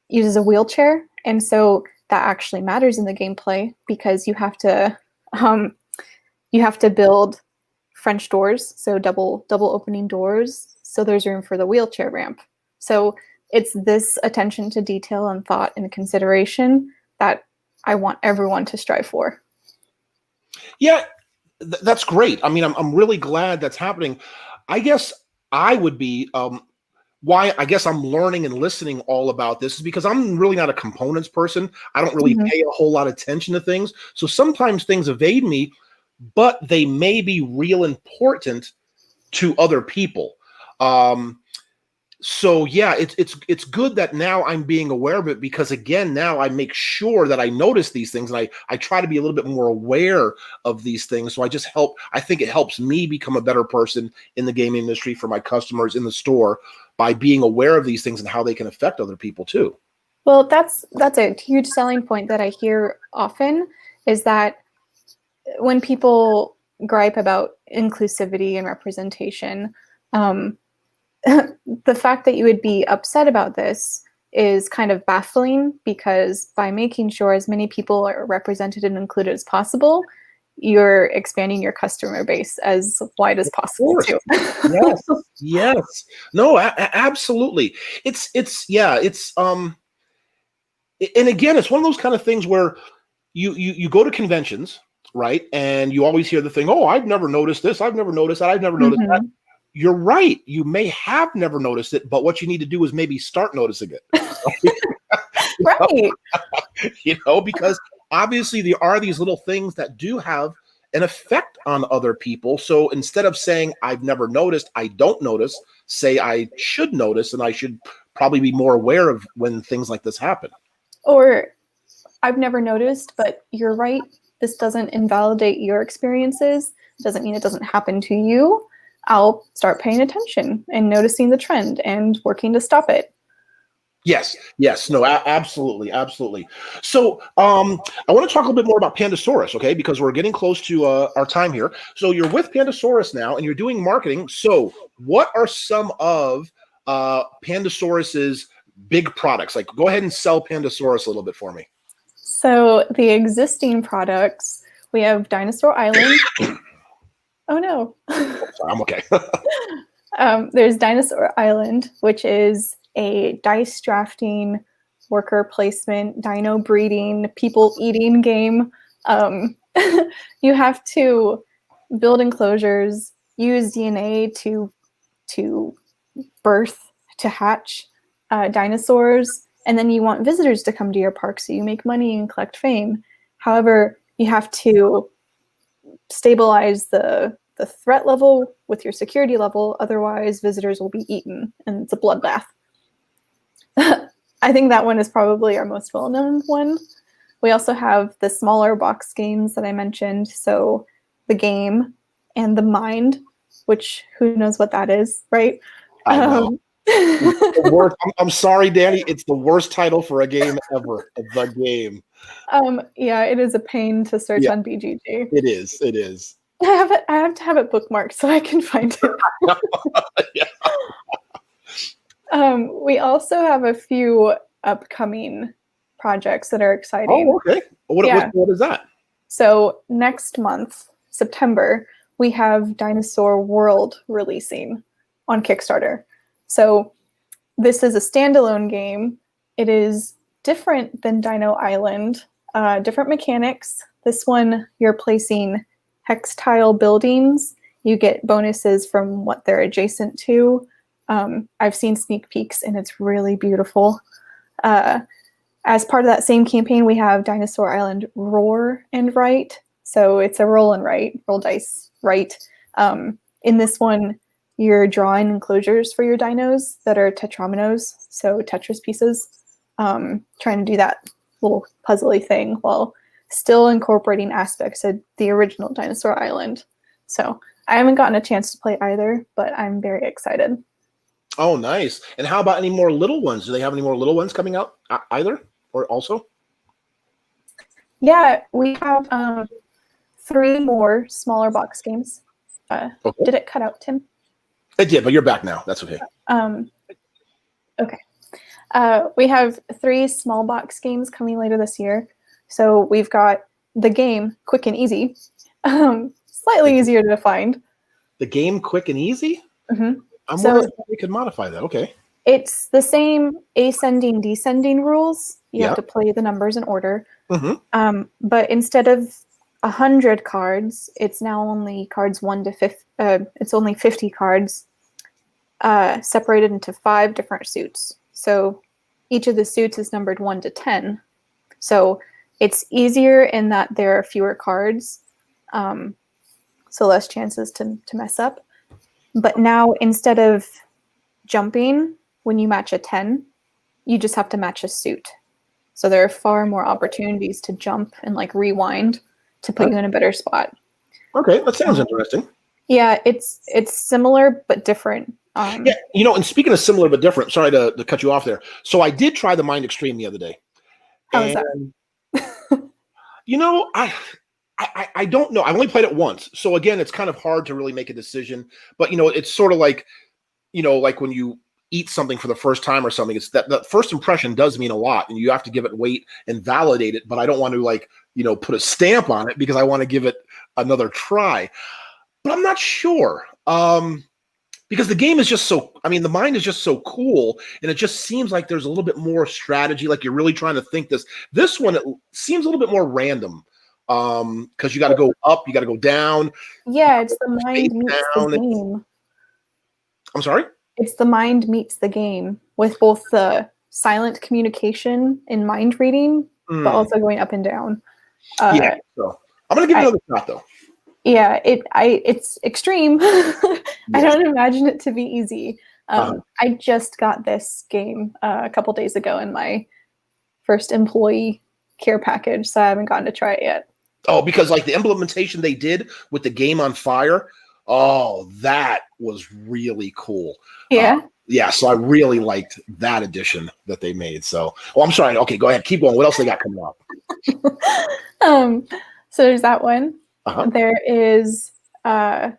uses a wheelchair, and so that actually matters in the gameplay because you have to build French doors, so double opening doors, so there's room for the wheelchair ramp. So it's this attention to detail and thought and consideration that I want everyone to strive for. Yeah, that's great. I mean, I'm really glad that's happening. I guess I would be why I guess I'm learning and listening all about this is because I'm really not a components person. I don't really pay a whole lot of attention to things. So sometimes things evade me, but they may be real important to other people. So yeah, it's good that now I'm being aware of it because again, now I make sure that I notice these things and I try to be a little bit more aware of these things. So I think it helps me become a better person in the gaming industry for my customers in the store by being aware of these things and how they can affect other people too. Well, that's a huge selling point that I hear often is that when people gripe about inclusivity and representation, the fact that you would be upset about this is kind of baffling because by making sure as many people are represented and included as possible, you're expanding your customer base as wide as possible too. Yes. No, absolutely. And again, it's one of those kind of things where you go to conventions, right? And you always hear the thing, oh, I've never noticed this. I've never noticed that. I've never noticed that. You're right. You may have never noticed it, but what you need to do is maybe start noticing it. Right. Because obviously there are these little things that do have an effect on other people. So instead of saying, I've never noticed, I don't notice, say I should notice, and I should probably be more aware of when things like this happen. Or I've never noticed, but you're right. This doesn't invalidate your experiences. It doesn't mean it doesn't happen to you. I'll start paying attention and noticing the trend and working to stop it. Yes, no, absolutely. So I want to talk a little bit more about Pandasaurus, okay, because we're getting close to our time here. So you're with Pandasaurus now, and you're doing marketing. So what are some of Pandasaurus's big products? Like, go ahead and sell Pandasaurus a little bit for me. So the existing products, we have Dinosaur Island. Oh no. Sorry, I'm okay. There's Dinosaur Island, which is a dice drafting, worker placement, dino breeding, people eating game. You have to build enclosures, use DNA to birth, to hatch dinosaurs, and then you want visitors to come to your park so you make money and collect fame. However, you have to stabilize the the threat level with your security level. Otherwise, visitors will be eaten, and it's a bloodbath. I think that one is probably our most well-known one. We also have the smaller box games that I mentioned. So the game and the mind, which who knows what that is, right? I know. I'm sorry, Danny. It's the worst title for a game ever. The game. Yeah, it is a pain to search on BGG. It is. It is. I have to have it bookmarked so I can find it. Yeah. We also have a few upcoming projects that are exciting. Oh, okay. What is that? So next month, September, we have Dinosaur World releasing on Kickstarter. So this is a standalone game. It is different than Dino Island, different mechanics. This one, you're placing hex tile buildings. You get bonuses from what they're adjacent to. I've seen sneak peeks, and it's really beautiful. As part of that same campaign, we have Dinosaur Island Roar and Write. So it's a roll and write, roll dice, write. In this one, you're drawing enclosures for your dinos that are tetrominoes, so Tetris pieces. Trying to do that little puzzly thing while still incorporating aspects of the original Dinosaur Island. So I haven't gotten a chance to play either, but I'm very excited. Oh, nice. And how about any more little ones? Do they have any more little ones coming out either or also? Yeah, we have 3 more smaller box games. Okay. Did it cut out, Tim? It did, but you're back now. That's okay. Okay. We have 3 small box games coming later this year. So we've got the game Quick and Easy, slightly easier to find. The game Quick and Easy? Mm-hmm. I'm wondering if we could modify that. Okay. It's the same ascending, descending rules. You have to play the numbers in order. Mm-hmm. But instead of 100 cards, it's now only cards 1 to 50. It's only 50 cards separated into 5 different suits. So each of the suits is numbered 1 to 10. So it's easier in that there are fewer cards, so less chances to mess up. But now instead of jumping when you match a 10, you just have to match a suit. So there are far more opportunities to jump and like rewind to put you in a better spot. Okay, that sounds interesting. Yeah, it's similar but different. Yeah, and speaking of similar but different, sorry to cut you off there. So I did try the Mind Extreme the other day. How was that? I don't know. I've only played it once. So again, it's kind of hard to really make a decision. But, it's sort of like, like when you eat something for the first time or something, it's that first impression does mean a lot, and you have to give it weight and validate it. But I don't want to put a stamp on it because I want to give it another try. But I'm not sure. Because the game is just the mind is just so cool, and it just seems like there's a little bit more strategy, like you're really trying to think this. This one, it seems a little bit more random, because you got to go up, you got to go down. Yeah, it's the mind meets the game. I'm sorry? It's the mind meets the game with both the silent communication and mind reading, but also going up and down. Yeah, so I'm going to give it another shot, though. Yeah, it's extreme. I don't imagine it to be easy. I just got this game a couple days ago in my first employee care package, so I haven't gotten to try it yet. Oh, because like the implementation they did with the game on fire, that was really cool. Yeah. Yeah, so I really liked that addition that they made. So, I'm sorry. Okay, go ahead. Keep going. What else they got coming up? So there's that one. There is, oh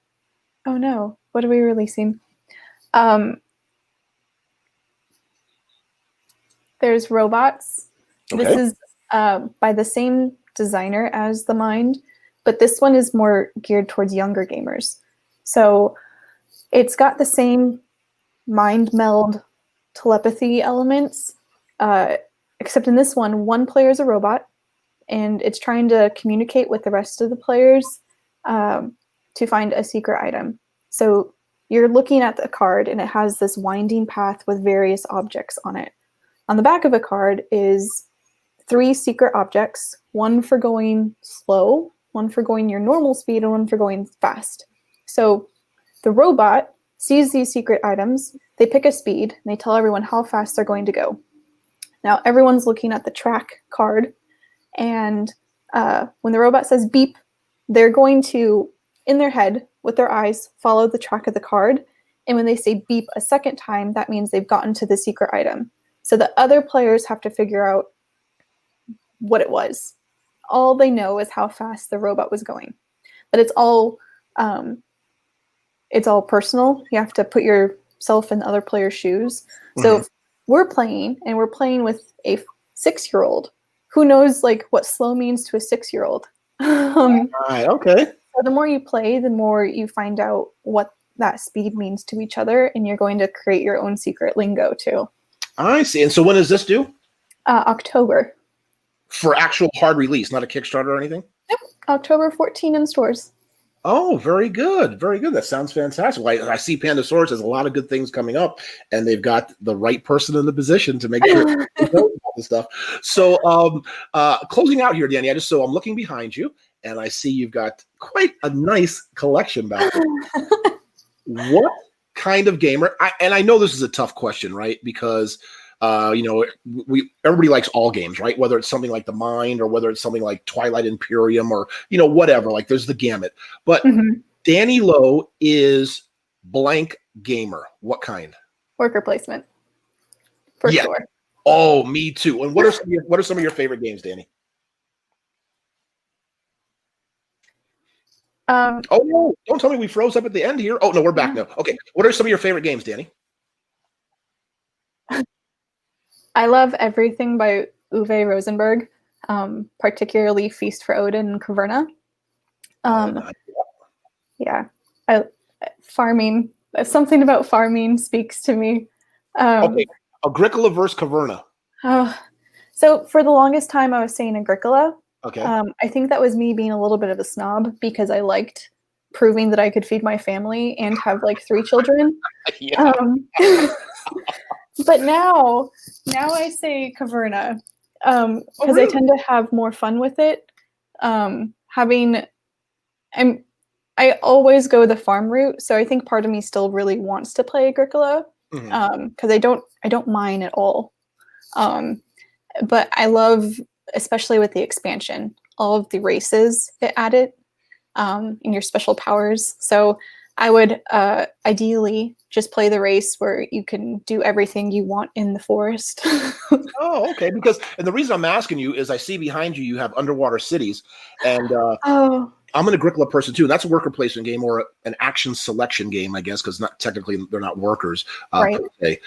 no, what are we releasing? There's Robots. Okay. This is by the same designer as the Mind, but this one is more geared towards younger gamers. So it's got the same mind meld telepathy elements, except in this one player is a robot, and it's trying to communicate with the rest of the players to find a secret item. So you're looking at the card, and it has this winding path with various objects on it. On the back of the card is 3 secret objects, one for going slow, one for going your normal speed, and one for going fast. So the robot sees these secret items, they pick a speed, and they tell everyone how fast they're going to go. Now everyone's looking at the track card, and when the robot says beep, they're going to, in their head, with their eyes, follow the track of the card. And when they say beep a second time, that means they've gotten to the secret item. So the other players have to figure out what it was. All they know is how fast the robot was going. But it's all personal. You have to put yourself in other players' shoes. So if we're playing, and we're playing with a 6-year-old, who knows like what slow means to a 6-year-old. Right, okay. So the more you play, the more you find out what that speed means to each other, and you're going to create your own secret lingo too. I see. And so when is this due? October. For actual hard release, not a Kickstarter or anything? Yep. October 14 in stores. Oh, very good. Very good. That sounds fantastic. Well, I see Pandasaurus has a lot of good things coming up, and they've got the right person in the position to make sure they know about this stuff. So closing out here, Danny, I'm looking behind you, and I see you've got quite a nice collection back there. What kind of gamer? I know this is a tough question, right? Because everybody likes all games, right? Whether it's something like The Mind or whether it's something like Twilight Imperium or whatever. Like there's the gamut. But Danny Lowe is blank gamer. What kind? Worker placement, for sure. Oh, me too. And what are some of your favorite games, Danny? Oh no! Don't tell me we froze up at the end here. Oh no, we're back now. Okay, what are some of your favorite games, Danny? I love everything by Uwe Rosenberg, particularly Feast for Odin and Caverna. Farming. Something about farming speaks to me. Okay, Agricola versus Caverna. So for the longest time, I was saying Agricola. Okay. I think that was me being a little bit of a snob because I liked proving that I could feed my family and have like 3 children. But now I say Caverna because I tend to have more fun with it. I always go the farm route, so I think part of me still really wants to play Agricola because I don't mind at all. But I love, especially with the expansion, all of the races it added and your special powers. So I would ideally just play the race where you can do everything you want in the forest. Oh, okay. And the reason I'm asking you is I see behind you, you have underwater cities. And I'm an Agricola person too. And that's a worker placement game or an action selection game, I guess, because not technically they're not workers right. per se.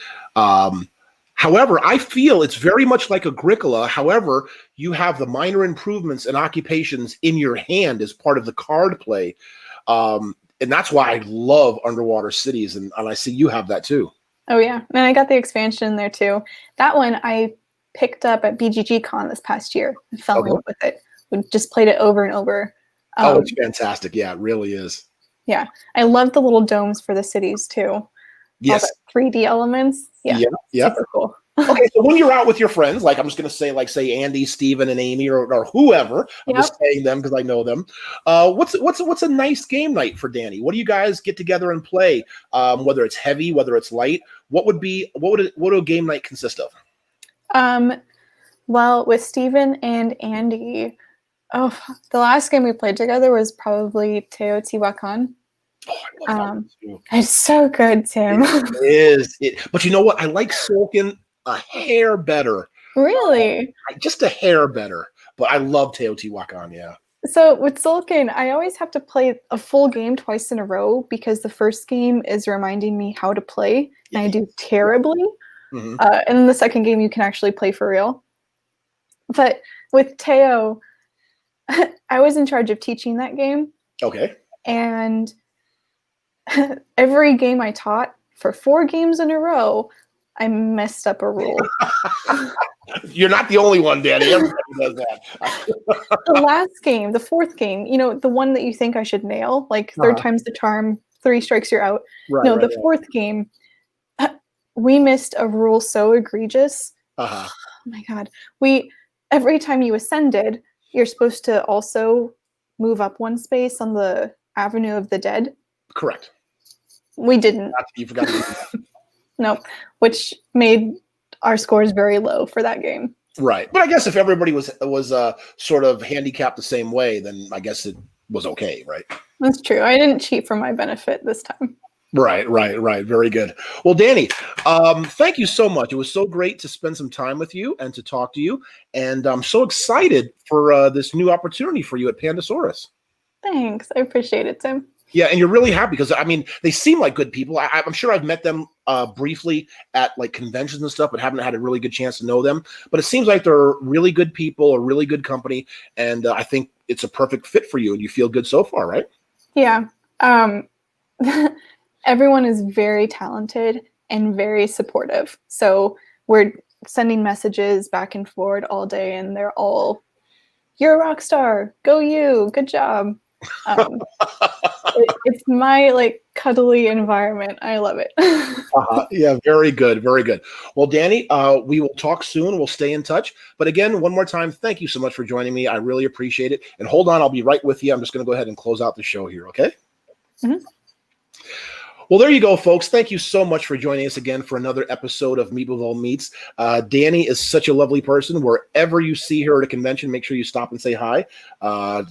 However, I feel it's very much like Agricola. However, you have the minor improvements and occupations in your hand as part of the card play. And that's why I love underwater cities. And I see you have that too. Oh, yeah. And I got the expansion there too. That one I picked up at BGG Con this past year and fell in love with it. We just played it over and over. It's fantastic. Yeah, it really is. Yeah. I love the little domes for the cities too. Yes. All the 3D elements. Yeah. Super cool. Okay, so when you're out with your friends, like I'm just going to say, like say Andy, Steven, and Amy, or whoever, I'm just saying them because I know them. What's a nice game night for Danny? What do you guys get together and play? Whether it's heavy, whether it's light, what would a game night consist of? Well, with Steven and Andy, the last game we played together was probably Teotihuacan. Oh, I love that too. It's so good, Tim. It is. But you know what? I like Sulkin a hair better. Really? Just a hair better. But I love Teotihuacan, yeah. So with Sulkin, I always have to play a full game twice in a row because the first game is reminding me how to play, and I do terribly. And then the second game, you can actually play for real. But with Teo, I was in charge of teaching that game. Okay. And every game I taught for 4 games in a row, I messed up a rule. You're not the only one, Danny. Everybody does that. The last game, the 4th game, the one that you think I should nail, like third time's the charm, 3 strikes, you're out. The 4th game, we missed a rule so egregious. Oh my God. Every time you ascended, you're supposed to also move up 1 space on the Avenue of the Dead. Correct. We didn't. You forgot to do that. Nope. Which made our scores very low for that game. Right. But I guess if everybody was sort of handicapped the same way, then I guess it was okay, right? That's true. I didn't cheat for my benefit this time. Right. Very good. Well, Danni, thank you so much. It was so great to spend some time with you and to talk to you. And I'm so excited for this new opportunity for you at Pandasaurus. Thanks. I appreciate it, Tim. Yeah, and you're really happy because, I mean, they seem like good people. I'm sure I've met them briefly at like conventions and stuff, but haven't had a really good chance to know them. But it seems like they're really good people, a really good company, and I think it's a perfect fit for you, and you feel good so far, right? Yeah. Everyone is very talented and very supportive. So we're sending messages back and forward all day, and they're all, "You're a rock star. Go you. Good job." It's my like cuddly environment. I love it. Yeah, very good. Well, Danni, we will talk soon. We'll stay in touch. But again, one more time, thank you so much for joining me. I really appreciate it. And hold on, I'll be right with you. I'm just going to go ahead and close out the show here, okay? Mm-hmm. Well, there you go, folks. Thank you so much for joining us again for another episode of Meepleville Meets. Danni is such a lovely person. Wherever you see her at a convention, make sure you stop and say hi,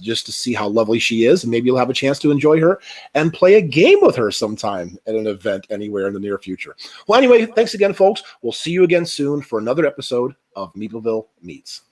just to see how lovely she is. And maybe you'll have a chance to enjoy her and play a game with her sometime at an event anywhere in the near future. Well, anyway, thanks again, folks. We'll see you again soon for another episode of Meepleville Meets.